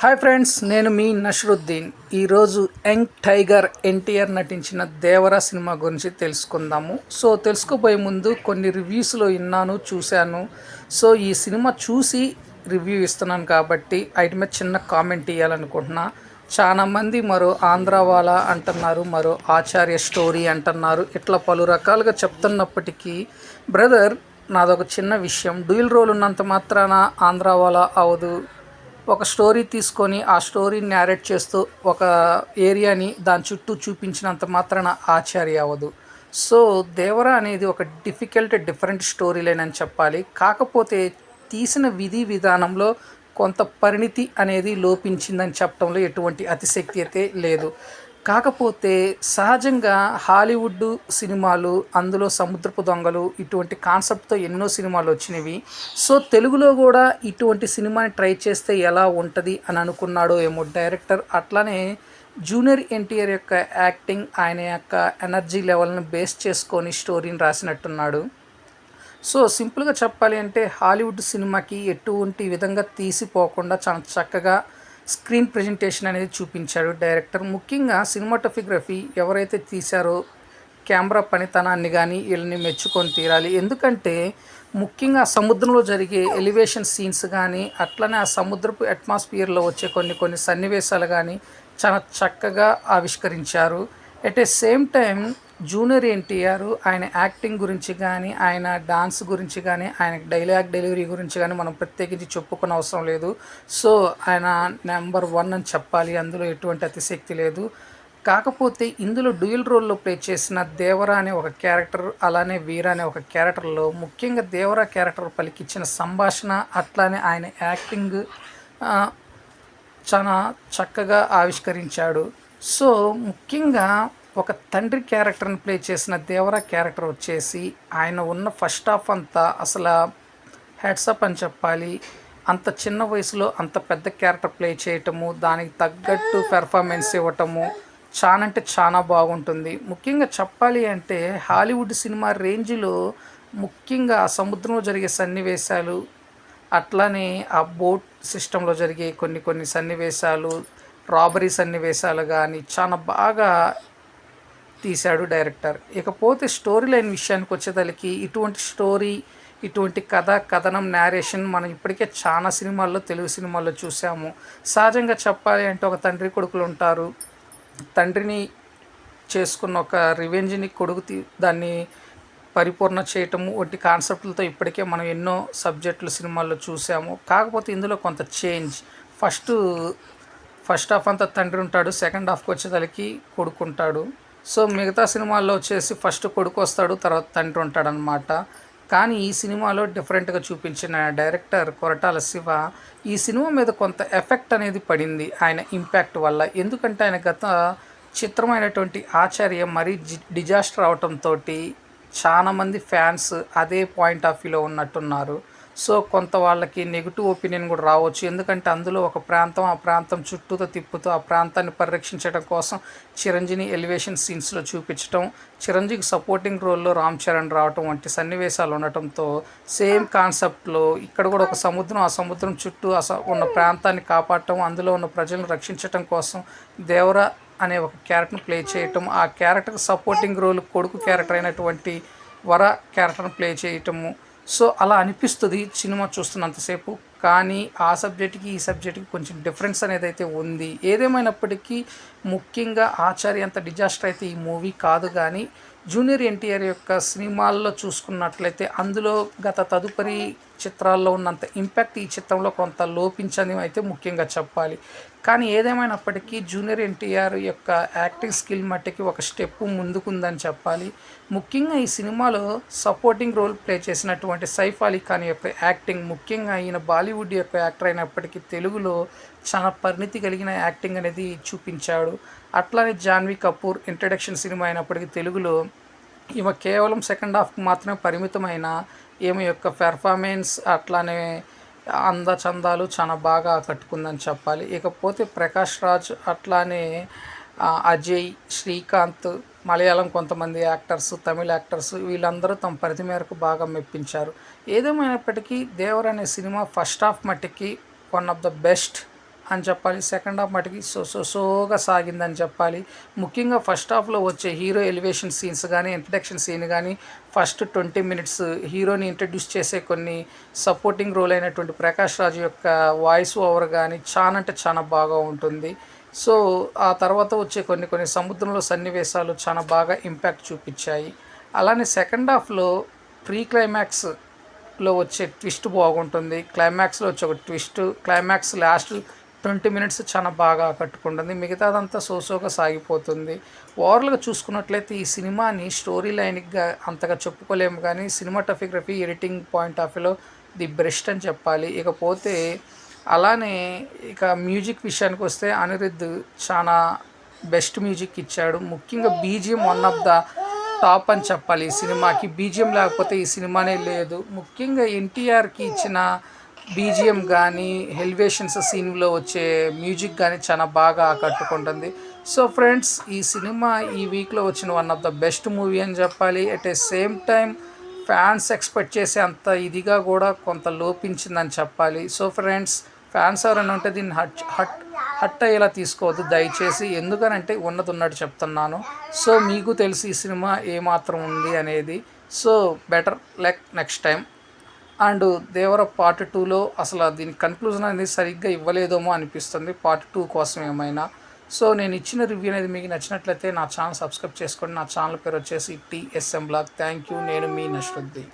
Hi friends, నేను మీ నషరుద్దీన్. ఈరోజు young tiger NTR నటించిన దేవరా సినిమా గురించి తెలుసుకుందాము. తెలుసుకోబోయే ముందు కొన్ని రివ్యూస్లో విన్నాను, చూశాను. ఈ సినిమా చూసి రివ్యూ ఇస్తున్నాను కాబట్టి వాటి మీద చిన్న కామెంట్ ఇవ్వాలనుకుంటున్నా. చాలామంది మరో ఆంధ్రావాలా అంటున్నారు, మరో ఆచార్య స్టోరీ అంటున్నారు. ఇట్లా పలు రకాలుగా చెప్తున్నప్పటికీ బ్రదర్, నాదొక చిన్న విషయం. డ్యూయల్ రోల్ ఉన్నంత మాత్రాన ఆంధ్రావాలా అవదు. ఒక స్టోరీ తీసుకొని ఆ స్టోరీని నేరేట్ చేస్తూ ఒక ఏరియాని దాని చుట్టూ చూపించినంత మాత్రాన ఆచార్య అవ్వదు. దేవరా అనేది ఒక డిఫరెంట్ స్టోరీ లైన్ అని చెప్పాలి. కాకపోతే తీసిన విధి విధానంలో కొంత పరిణితి అనేది లోపించిందని చెప్పడంలో ఎటువంటి అతిశక్తి అయితే లేదు. కాకపోతే సహజంగా హాలీవుడ్ సినిమాలు, అందులో సముద్రపు దొంగలు ఇటువంటి కాన్సెప్ట్తో ఎన్నో సినిమాలు వచ్చినవి. తెలుగులో కూడా ఇటువంటి సినిమాని ట్రై చేస్తే ఎలా ఉంటుంది అని అనుకున్నాడో ఏమో డైరెక్టర్. అట్లానే జూనియర్ ఎన్టీఆర్ యొక్క యాక్టింగ్, ఆయన యొక్క ఎనర్జీ లెవెల్ని బేస్ చేసుకొని స్టోరీని రాసినట్టున్నాడు. సింపుల్గా చెప్పాలి అంటే హాలీవుడ్ సినిమాకి ఎటువంటి విధంగా తీసిపోకుండా చాలా చక్కగా స్క్రీన్ ప్రజెంటేషన్ అనేది చూపించాడు డైరెక్టర్. ముఖ్యంగా సినిమాటోగ్రఫీ ఎవరైతే తీశారో కెమెరా పనితనాన్ని కానీ వీళ్ళని మెచ్చుకొని తీరాలి. ఎందుకంటే ముఖ్యంగా సముద్రంలో జరిగే ఎలివేషన్ సీన్స్ కానీ, అట్లనే ఆ సముద్రపు అట్మాస్ఫియర్లో వచ్చే కొన్ని సన్నివేశాలు కానీ చాలా చక్కగా ఆవిష్కరించారు. At a same time junior NTR ఆయన యాక్టింగ్ గురించి కానీ, ఆయన డాన్స్ గురించి కానీ, ఆయన డైలాగ్ డెలివరీ గురించి కానీ మనం ప్రత్యేకించి చెప్పుకునే అవసరం లేదు. ఆయన నెంబర్ 1 అని చెప్పాలి, అందులో ఎటువంటి అతిశక్తి లేదు. కాకపోతే ఇందులో డ్యూయల్ రోల్లో ప్లే చేసిన దేవరా అనే ఒక క్యారెక్టర్, అలానే వీర అనే ఒక క్యారెక్టర్లో ముఖ్యంగా దేవరా క్యారెక్టర్ పలికిచ్చిన సంభాషణ, అట్లానే ఆయన యాక్టింగ్ చాలా చక్కగా ఆవిష్కరించాడు. ముఖ్యంగా ఒక తండ్రి క్యారెక్టర్ని ప్లే చేసిన దేవరా క్యారెక్టర్ వచ్చేసి ఆయన ఉన్న ఫస్ట్ హాఫ్ అంతా అసలు హెడ్సప్ అని చెప్పాలి. అంత చిన్న వయసులో అంత పెద్ద క్యారెక్టర్ ప్లే చేయటము, దానికి తగ్గట్టు పెర్ఫార్మెన్స్ ఇవ్వటము చాలా అంటే చాలా బాగుంటుంది. ముఖ్యంగా చెప్పాలి అంటే హాలీవుడ్ సినిమా రేంజ్లో ముఖ్యంగా సముద్రంలో జరిగే సన్నివేశాలు, అట్లానే ఆ బోట్ సిస్టంలో జరిగే కొన్ని సన్నివేశాలు, రాబరీ సన్నివేశాలు కానీ చాలా బాగా తీశాడు డైరెక్టర్. ఇకపోతే స్టోరీ లైన్ విషయానికి వచ్చేసరికి ఇటువంటి కథనం నేరేషన్ మనం ఇప్పటికే చాలా సినిమాల్లో, తెలుగు సినిమాల్లో చూసాము. సహజంగా చెప్పాలి అంటే ఒక తండ్రి కొడుకులు ఉంటారు. తండ్రిని చేసుకున్న ఒక రివెంజ్ని కొడుకు దాన్ని పరిపూర్ణ చేయటము వంటి కాన్సెప్ట్లతో ఇప్పటికే మనం ఎన్నో సబ్జెక్టులు సినిమాల్లో చూసాము. కాకపోతే ఇందులో కొంత చేంజ్. ఫస్ట్ హాఫ్ అంతా తండ్రి ఉంటాడు, సెకండ్ హాఫ్కి వచ్చేసరికి కొడుకుంటాడు. మిగతా సినిమాల్లో వచ్చేసి ఫస్ట్ కొడుకు వస్తాడు, తర్వాత తండ్రి ఉంటాడు అన్నమాట. కానీ ఈ సినిమాలో డిఫరెంట్గా చూపించిన డైరెక్టర్ కొరటాల శివ ఈ సినిమా మీద కొంత ఎఫెక్ట్ అనేది పడింది ఆయన ఇంపాక్ట్ వల్ల. ఎందుకంటే ఆయన గత చిత్రమైనటువంటి ఆచార్య మరీ డిజాస్టర్ అవటంతో చాలామంది ఫ్యాన్స్ అదే పాయింట్ ఆఫ్ వ్యూలో ఉన్నట్టున్నారు. కొంత వాళ్ళకి నెగిటివ్ ఒపీనియన్ కూడా రావచ్చు. ఎందుకంటే అందులో ఒక ప్రాంతం, ఆ ప్రాంతం చుట్టూతో తిప్పుతూ ఆ ప్రాంతాన్ని పరిరక్షించడం కోసం చిరంజీవి ఎలివేషన్ సీన్స్లో చూపించడం, చిరంజీవికి సపోర్టింగ్ రోల్లో రామ్ చరణ్ రావటం వంటి సన్నివేశాలు ఉండటంతో సేమ్ కాన్సెప్ట్లో ఇక్కడ కూడా ఒక సముద్రం, ఆ సముద్రం చుట్టూ ఉన్న ప్రాంతాన్ని కాపాడటం, అందులో ఉన్న ప్రజలను రక్షించటం కోసం దేవరా అనే ఒక క్యారెక్టర్ని ప్లే చేయటం, ఆ క్యారెక్టర్కి సపోర్టింగ్ రోల్ కొడుకు క్యారెక్టర్ అయినటువంటి వర క్యారెక్టర్ని ప్లే చేయటము. అలా అనిపిస్తుంది సినిమా చూస్తున్నంతసేపు. కానీ ఆ సబ్జెక్ట్కి ఈ సబ్జెక్ట్కి కొంచెం డిఫరెన్స్ అనేది అయితే ఉంది. ఏదేమైనప్పటికీ ముఖ్యంగా ఆచార్య అంత డిజాస్టర్ అయితే ఈ మూవీ కాదు. కానీ జూనియర్ ఎన్టీఆర్ యొక్క సినిమాల్లో చూసుకున్నట్లయితే అందులో గత తదుపరి చిత్రాల్లో ఉన్నంత ఇంపాక్ట్ ఈ చిత్రంలో కొంత లోపించని అయితే ముఖ్యంగా చెప్పాలి. కానీ ఏదేమైనప్పటికీ జూనియర్ ఎన్టీఆర్ యొక్క యాక్టింగ్ స్కిల్ మట్టికి ఒక స్టెప్ ముందుకుందని చెప్పాలి. ముఖ్యంగా ఈ సినిమాలో సపోర్టింగ్ రోల్ ప్లే చేసినటువంటి సైఫ్ అలీ ఖాన్ యొక్క యాక్టింగ్, ముఖ్యంగా ఈయన బాలీవుడ్ యొక్క యాక్టర్ అయినప్పటికీ తెలుగులో చాలా పరిణితి కలిగిన యాక్టింగ్ అనేది చూపించాడు. అట్లానే జాన్వీ కపూర్ ఇంట్రడక్షన్ సినిమా అయినప్పటికీ తెలుగులో ఈమె కేవలం సెకండ్ హాఫ్కి మాత్రమే పరిమితమైన ఈమె యొక్క పెర్ఫార్మెన్స్, అట్లానే అందచందాలు చాలా బాగా కట్టుకుందని చెప్పాలి. ఇకపోతే ప్రకాష్ రాజ్, అట్లానే అజయ్, శ్రీకాంత్, మలయాళం కొంతమంది యాక్టర్స్, తమిళ యాక్టర్స్ వీళ్ళందరూ తమ పరిధి మేరకు బాగా మెప్పించారు. ఏదేమైనప్పటికీ దేవర అనే సినిమా ఫస్ట్ హాఫ్ మట్టికి వన్ ఆఫ్ ద బెస్ట్ అని చెప్పాలి. సెకండ్ హాఫ్ మటుకి సోగా సాగిందని చెప్పాలి. ముఖ్యంగా ఫస్ట్ హాఫ్లో వచ్చే హీరో ఎలివేషన్ సీన్స్ కానీ, ఇంట్రడక్షన్ సీన్ కానీ, ఫస్ట్ 20 మినిట్స్ హీరోని ఇంట్రడ్యూస్ చేసే కొన్ని సపోర్టింగ్ రోల్ అయినటువంటి ప్రకాష్ రాజ్ యొక్క వాయిస్ ఓవర్ కానీ చాలా అంటే చాలా బాగా ఉంటుంది. సో ఆ తర్వాత వచ్చే కొన్ని సముద్రంలో సన్నివేశాలు చాలా బాగా ఇంపాక్ట్ చూపించాయి. అలానే సెకండ్ హాఫ్లో ప్రీ క్లైమాక్స్లో వచ్చే ట్విస్ట్ బాగుంటుంది. క్లైమాక్స్లో వచ్చే ఒక ట్విస్ట్, క్లైమాక్స్ లాస్ట్ 20 మినిట్స్ చాలా బాగా ఆకట్టుకుంటుంది. మిగతాదంతా సోగా సాగిపోతుంది. ఓవరాల్గా చూసుకున్నట్లయితే ఈ సినిమాని స్టోరీ లైన్గా అంతగా చెప్పుకోలేము, కానీ సినిమాటోగ్రఫీ, ఎడిటింగ్ పాయింట్ ఆఫ్ వ్యూలో ది బెస్ట్ అని చెప్పాలి. ఇకపోతే అలానే ఇక మ్యూజిక్ విషయానికి వస్తే అనిరుద్ధ్ చాలా బెస్ట్ మ్యూజిక్ ఇచ్చాడు. ముఖ్యంగా BGM one of the top అని చెప్పాలి. ఈ సినిమాకి బీజిఎం లేకపోతే ఈ సినిమానే లేదు. ముఖ్యంగా ఎన్టీఆర్కి ఇచ్చిన బీజిఎం కానీ, ఎలివేషన్స్ సీన్లో వచ్చే మ్యూజిక్ కానీ చాలా బాగా ఆకట్టుకుంటుంది. సో ఫ్రెండ్స్, ఈ సినిమా ఈ వీక్లో వచ్చిన one of the best movie అని చెప్పాలి. At a same time fans expect చేసే అంత ఇదిగా కూడా కొంత లోపించిందని చెప్పాలి. సో ఫ్రెండ్స్, ఫ్యాన్స్ ఎవరైనా ఉంటే దీన్ని హట్ అయ్యేలా తీసుకోవద్దు దయచేసి. ఎందుకనంటే ఉన్నది ఉన్నట్టు చెప్తున్నాను. సో మీకు తెలిసి ఈ సినిమా ఏమాత్రం ఉంది అనేది. So better like next time. And Devara part 2లో అసలు దీని కన్క్లూజన్ అనేది సరిగ్గా ఇవ్వలేదేమో అనిపిస్తుంది, పార్ట్ 2 కోసం ఏమైనా. సో నేను ఇచ్చిన రివ్యూ అనేది మీకు నచ్చినట్లయితే నా ఛానల్ సబ్స్క్రైబ్ చేసుకోండి. నా ఛానల్ పేరు వచ్చేసి TSM బ్లాగ్. Thank you. నేను మీ నష్రుద్దీన్.